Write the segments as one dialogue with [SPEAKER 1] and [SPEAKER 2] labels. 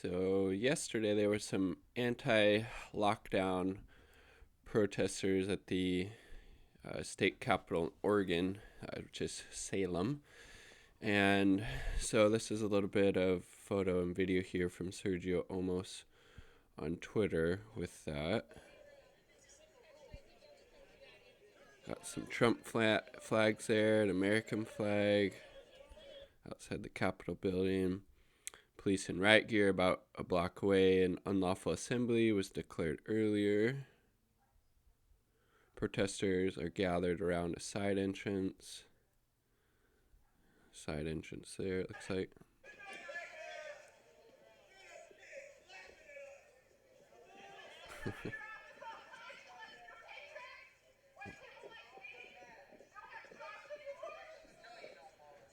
[SPEAKER 1] So yesterday there were some anti-lockdown protesters at the state capital in Oregon, which is Salem. And so this is a little bit of photo and video here from Sergio Omos on Twitter with that. Got some Trump flags there, an American flag outside the Capitol building. Police in riot gear about a block away. An unlawful assembly was declared earlier. Protesters are gathered around a side entrance. Side entrance there, it looks like.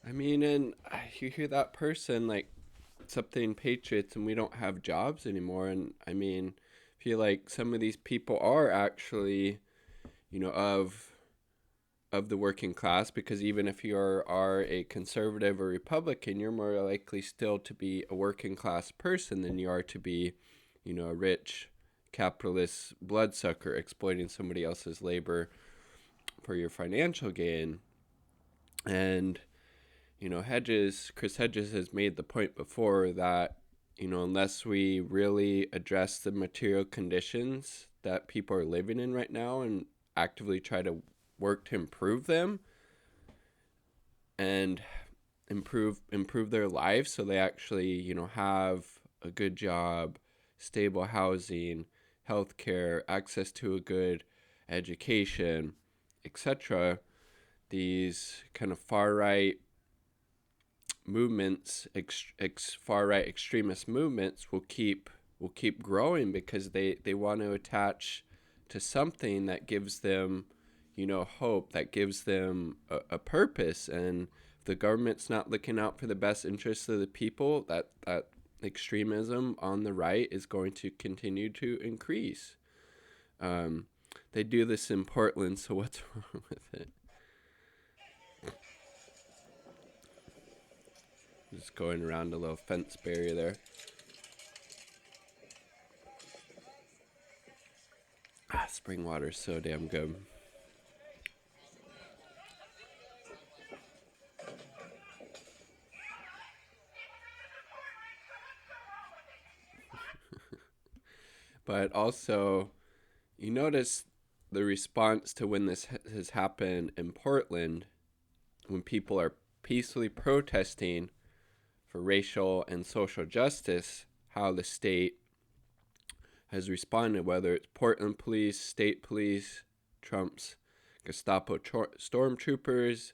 [SPEAKER 1] I mean, and you hear that person like something patriots and we don't have jobs anymore. And I mean, I feel like some of these people are actually, of the working class, because even if you are a conservative or Republican, you're more likely still to be a working class person than you are to be, a rich capitalist bloodsucker exploiting somebody else's labor for your financial gain. And Chris Hedges has made the point before that, unless we really address the material conditions that people are living in right now and actively try to work to improve them and improve their lives so they actually, have a good job, stable housing, healthcare, access to a good education, etc., these kind of far-right movements, far-right extremist movements will keep growing because they want to attach to something that gives them, hope, that gives them a purpose. And if the government's not looking out for the best interests of the people, that extremism on the right is going to continue to increase. They do this in Portland, so what's wrong with it? Just going around a little fence barrier there. Spring water is so damn good. But also, you notice the response to when this has happened in Portland, when people are peacefully protesting for racial and social justice, how the state has responded, whether it's Portland police, state police, Trump's Gestapo stormtroopers.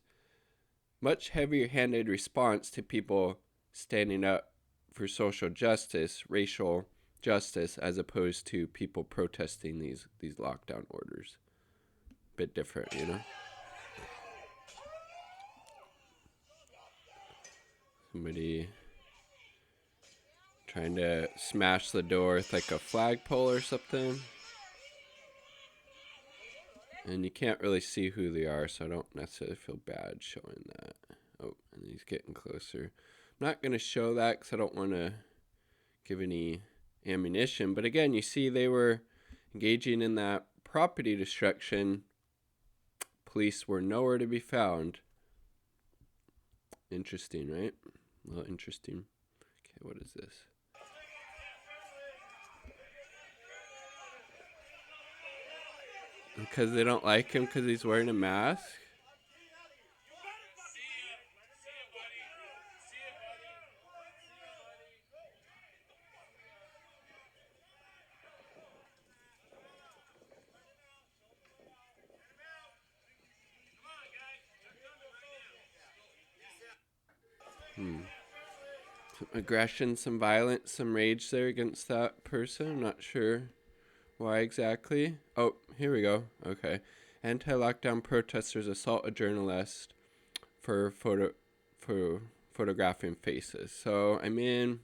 [SPEAKER 1] Much heavier-handed response to people standing up for social justice, racial justice, as opposed to people protesting these lockdown orders. Bit different, Somebody trying to smash the door with like a flagpole or something. And you can't really see who they are, so I don't necessarily feel bad showing that. Oh, and he's getting closer. I'm not going to show that because I don't want to give any ammunition. But again, you see they were engaging in that property destruction. Police were nowhere to be found. Interesting, right? Well, interesting. Okay, what is this? Because they don't like him because he's wearing a mask? Some aggression, some violence, some rage there against that person. I'm not sure why exactly. Oh, here we go. Okay. Anti-lockdown protesters assault a journalist for photographing faces. So, I mean,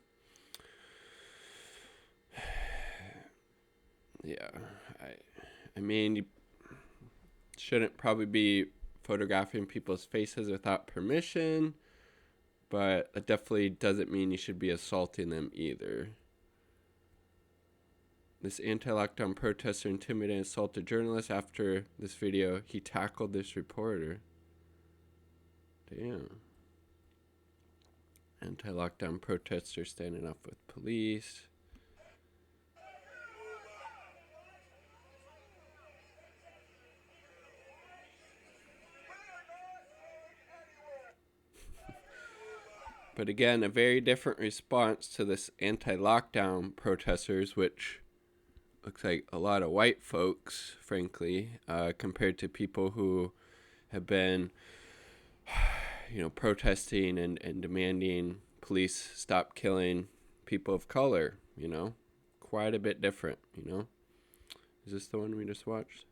[SPEAKER 1] yeah, I mean, you shouldn't probably be photographing people's faces without permission, but it definitely doesn't mean you should be assaulting them either. This anti-lockdown protester intimidated and assaulted journalists. After this video, he tackled this reporter. Damn. Anti-lockdown protester standing up with police. But again, a very different response to this anti-lockdown protesters, which looks like a lot of white folks, frankly, compared to people who have been, protesting and demanding police stop killing people of color, Quite a bit different, Is this the one we just watched?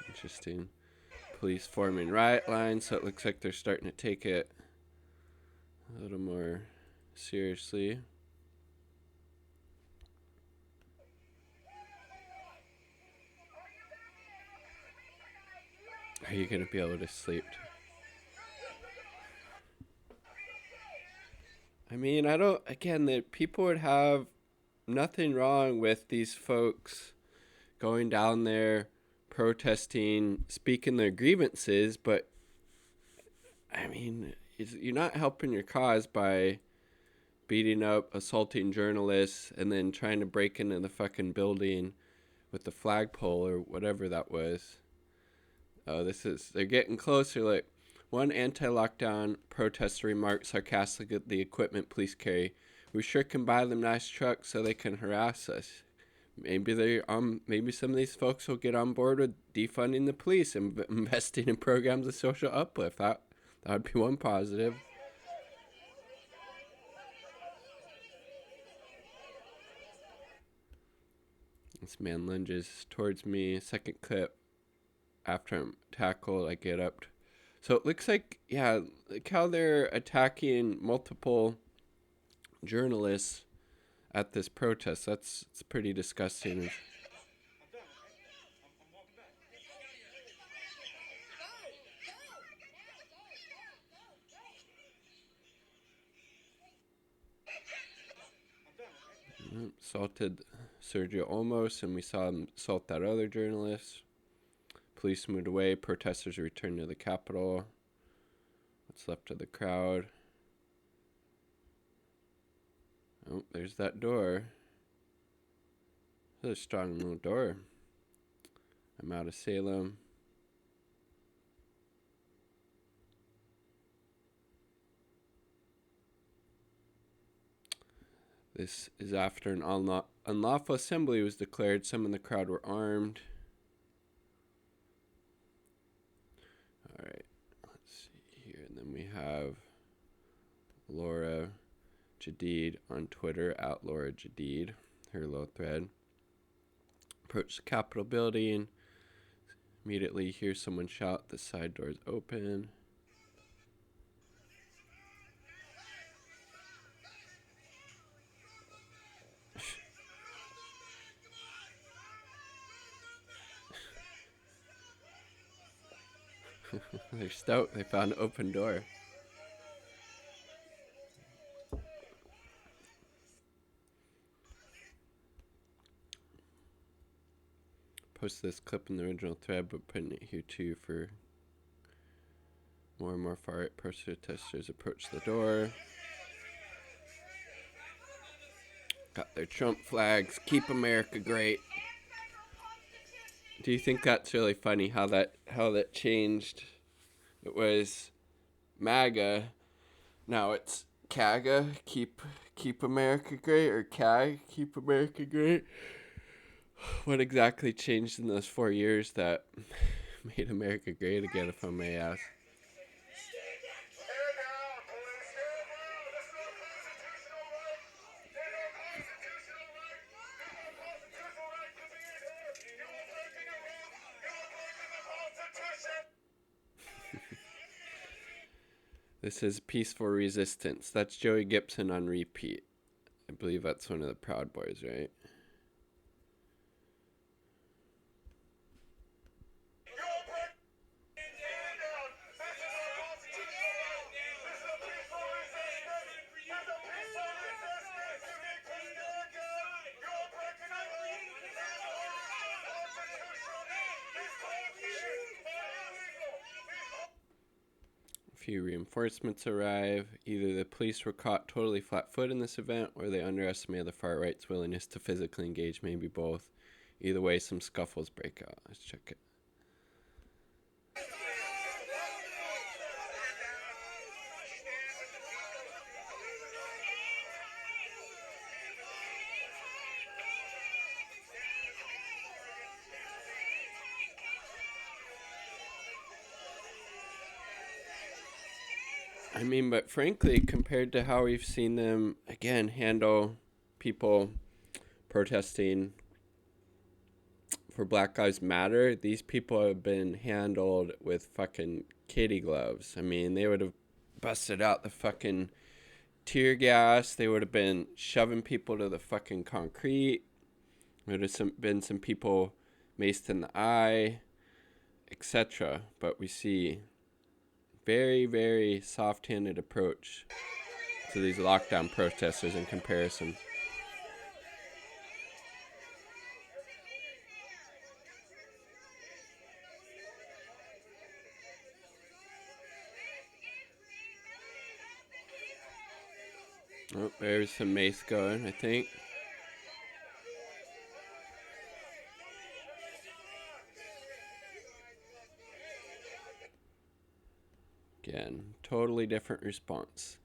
[SPEAKER 1] Interesting. Police forming riot lines, so it looks like they're starting to take it a little more seriously. Are you going to be able to sleep? I mean, the people would have nothing wrong with these folks going down there, protesting, speaking their grievances, but I mean, you're not helping your cause by beating up, assaulting journalists, and then trying to break into the fucking building with the flagpole or whatever that was. They're getting closer. Like, one anti-lockdown protester remarked sarcastically at the equipment police carry. We sure can buy them nice trucks so they can harass us. Maybe some of these folks will get on board with defunding the police and investing in programs of social uplift. That would be one positive. This man lunges towards me. Second clip. After I'm tackled, I get up. So it looks like, like how they're attacking multiple journalists at this protest. It's pretty disgusting. Assaulted Sergio Olmos, and we saw him assault that other journalist. Police moved away. Protesters returned to the Capitol. What's left of the crowd? Oh, there's that door. That's a strong little door. I'm out of Salem. This is after an unlawful assembly was declared. Some in the crowd were armed. All right, let's see here. And then we have Laura Jadid on Twitter, at Laura Jadid, her little thread. Approach the Capitol building. Immediately hear someone shout, the side door is open. They're stoked. They found an open door. Post this clip in the original thread, but putting it here too for more and more far-right protesters approach the door. Got their Trump flags. Keep America great. Do you think that's really funny how that changed? It was MAGA. Now it's CAGA. Keep America great, or CAG. Keep America great. What exactly changed in those 4 years that made America great again, if I may ask? This is Peaceful Resistance. That's Joey Gibson on repeat. I believe that's one of the Proud Boys, right? few reinforcements arrive. Either the police were caught totally flat-footed in this event, or they underestimated the far right's willingness to physically engage, maybe both. Either way, some scuffles break out. Let's check it. I mean, but frankly, compared to how we've seen them, again, handle people protesting for Black Lives Matter, these people have been handled with fucking kitty gloves. I mean, they would have busted out the fucking tear gas. They would have been shoving people to the fucking concrete. There would have been some people maced in the eye, etc. But we see very, very soft-handed approach to these lockdown protesters in comparison. Oh, there's some mace going, I think. Again, totally different response.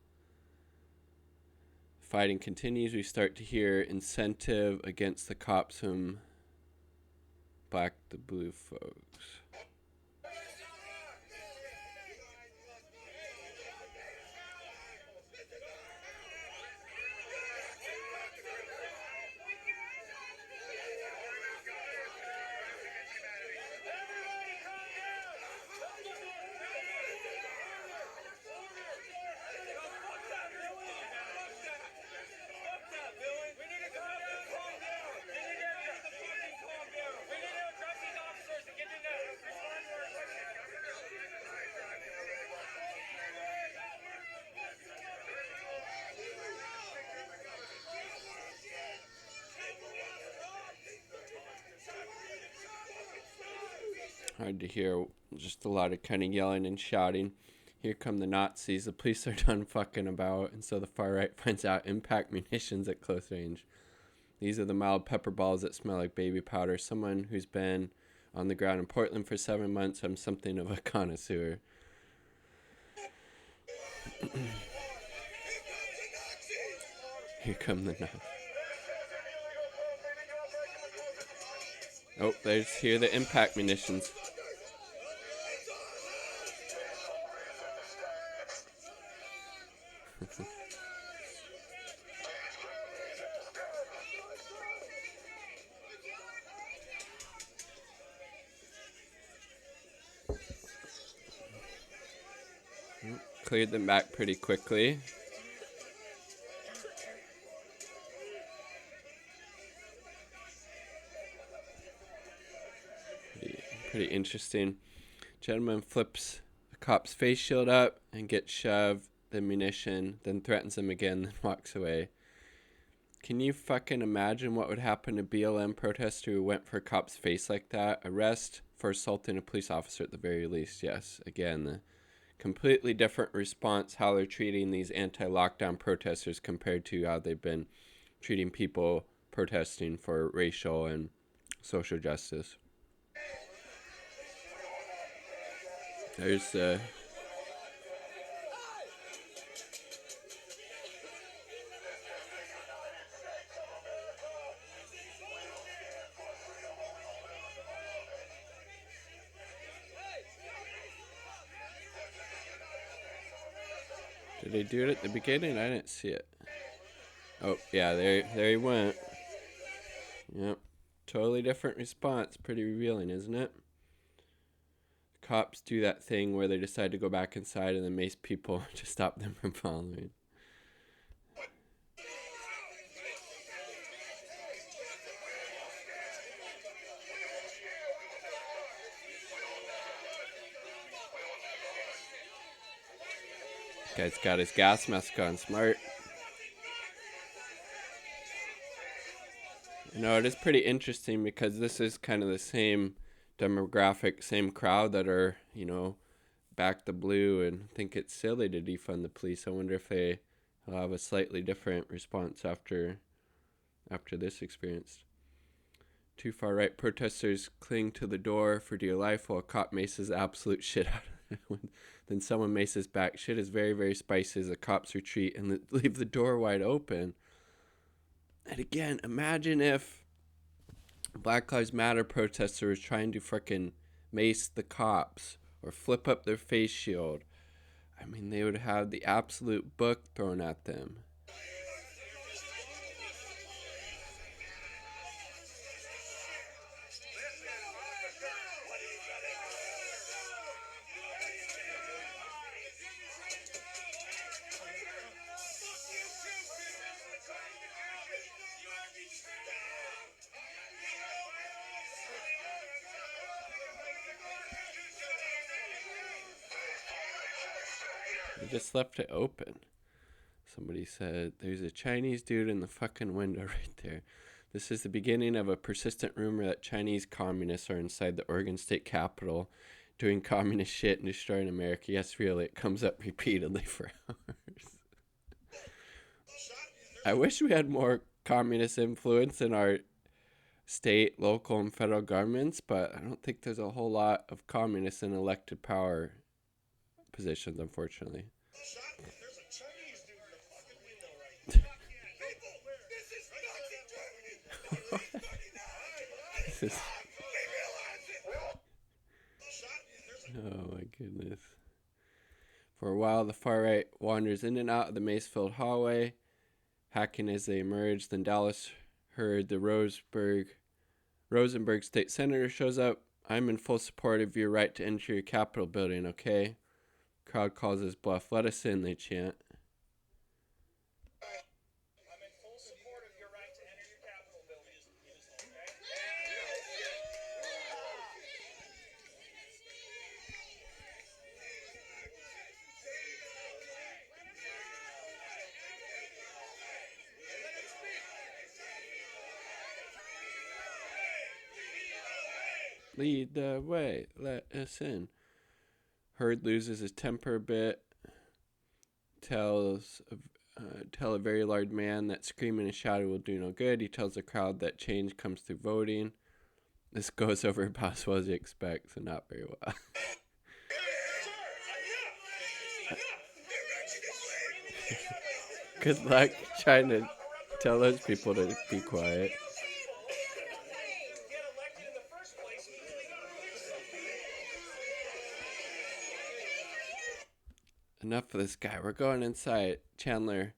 [SPEAKER 1] Fighting continues. We start to hear incentive against the cops from black to blue folks. Hard to hear, just a lot of kind of yelling and shouting. Here come the Nazis. The police are done fucking about, and so the far right finds out impact munitions at close range. These are the mild pepper balls that smell like baby powder. Someone who's been on the ground in Portland for 7 months, I'm something of a connoisseur. Here come the Nazis. Oh, there's here the impact munitions. Cleared them back pretty quickly. Pretty interesting. Gentleman flips the cop's face shield up and gets shoved the munition, then threatens him again, then walks away. Can you fucking imagine what would happen to BLM protester who went for a cop's face like that? Arrest for assaulting a police officer at the very least, yes. Again, the completely different response, how they're treating these anti-lockdown protesters compared to how they've been treating people protesting for racial and social justice. There's did they do it at the beginning? I didn't see it. Oh, yeah, there he went. Yep. Totally different response. Pretty revealing, isn't it? Cops do that thing where they decide to go back inside and then mace people to stop them from following. Guy's got his gas mask on, smart. You know, it is pretty interesting because this is kind of the same demographic, same crowd that are, you know, back the blue and think it's silly to defund the police. I wonder if they will have a slightly different response after this experience. Two far-right protesters cling to the door for dear life while a cop maces the absolute shit out of them. Then someone maces back. Shit is very, very spicy as the cops retreat and leave the door wide open. And again, imagine if Black Lives Matter protesters trying to frickin' mace the cops or flip up their face shield. I mean, they would have the absolute book thrown at them. They just left it open. Somebody said, there's a Chinese dude in the fucking window right there. This is the beginning of a persistent rumor that Chinese communists are inside the Oregon State Capitol doing communist shit and destroying America. Yes, really, it comes up repeatedly for hours. I wish we had more communist influence in our state, local, and federal governments, but I don't think there's a whole lot of communists in elected power positions, unfortunately. Oh my goodness. For a while, the far right wanders in and out of the mace-filled hallway, hacking as they emerge. Then Dallas heard the Rosenberg state senator shows up. I'm in full support of your right to enter your Capitol building, okay? Crowd calls his bluff. Let us in, they chant. I'm in full support of your right to enter your Capitol building, okay? Lead the way. Let us in. Hurd loses his temper a bit. Tell a very large man that screaming and shouting will do no good. He tells the crowd that change comes through voting. This goes over about as well as you expect, so not very well. Good luck trying to tell those people to be quiet. Enough of this guy. We're going inside. Chandler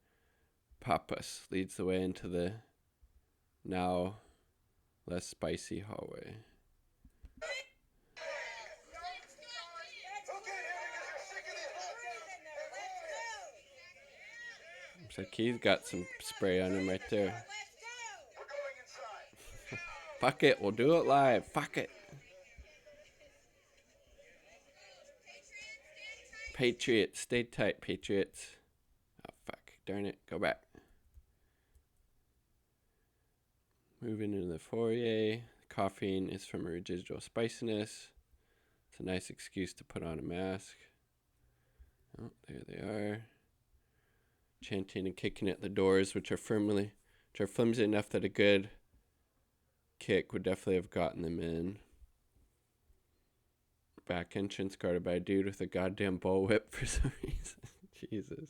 [SPEAKER 1] Pappas leads the way into the now less spicy hallway. Looks like he's got some spray on him right there. Fuck it, we'll do it live. Fuck it. Patriots, stay tight, Patriots. Oh, fuck. Darn it. Go back. Moving into the foyer. Coughing is from a residual spiciness. It's a nice excuse to put on a mask. Oh, there they are. Chanting and kicking at the doors, which are flimsy enough that a good kick would definitely have gotten them in. Back entrance guarded by a dude with a goddamn bullwhip for some reason. Jesus.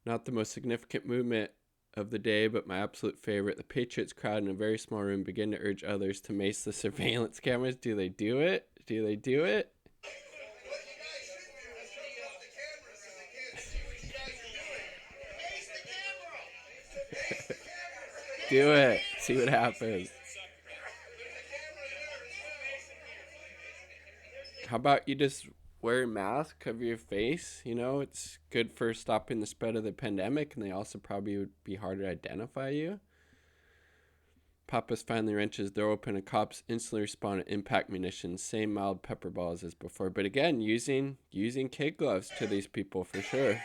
[SPEAKER 1] Not the most significant movement of the day, but my absolute favorite. The Patriots crowd in a very small room begin to urge others to mace the surveillance cameras. Do they do it? Do they do it? Do it. See what happens. How about you just wear a mask, cover your face? You know, it's good for stopping the spread of the pandemic, and they also probably would be harder to identify you. Pappas finally wrenches the door open, and cops instantly respond to impact munitions, same mild pepper balls as before. But again, using kid gloves to these people for sure.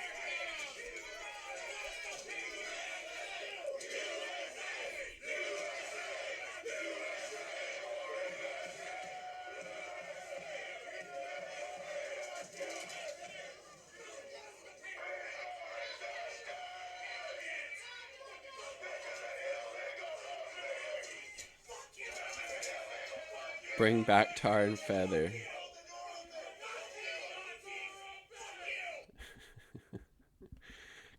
[SPEAKER 1] Bring back tar and feather.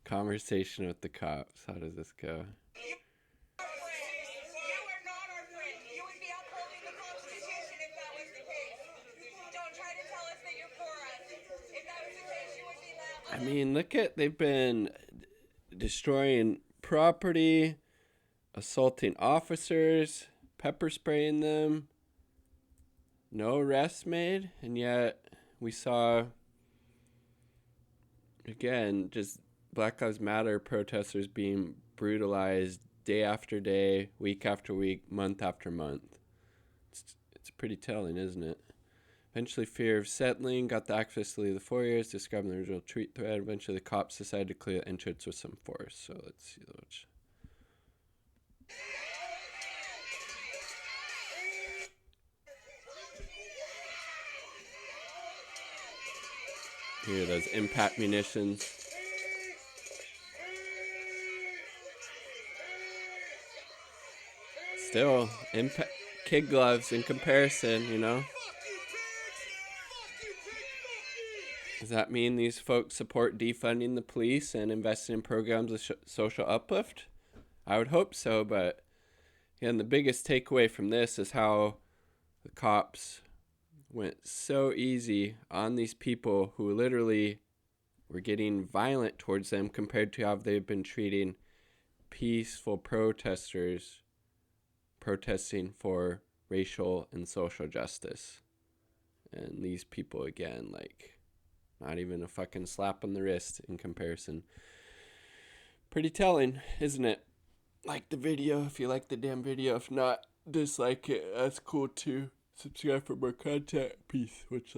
[SPEAKER 1] Conversation with the cops. How does this go? I mean, they've been destroying property, assaulting officers, pepper spraying them. No arrests made, and yet we saw, again, just Black Lives Matter protesters being brutalized day after day, week after week, month after month. It's pretty telling, isn't it? Eventually, fear of settling got the activists to leave the foyers, describing the original tweet thread. Eventually, the cops decided to clear the entrance with some force. So let's see those. Here are those impact munitions. Still, kid gloves in comparison, you know? Does that mean these folks support defunding the police and investing in programs of social uplift? I would hope so, but again, the biggest takeaway from this is how the cops went so easy on these people who literally were getting violent towards them compared to how they've been treating peaceful protesters protesting for racial and social justice. And these people, again, like, not even a fucking slap on the wrist in comparison. Pretty telling, isn't it? Like the video if you like the damn video. If not, dislike it. That's cool too. Subscribe for more content. Peace. Much love.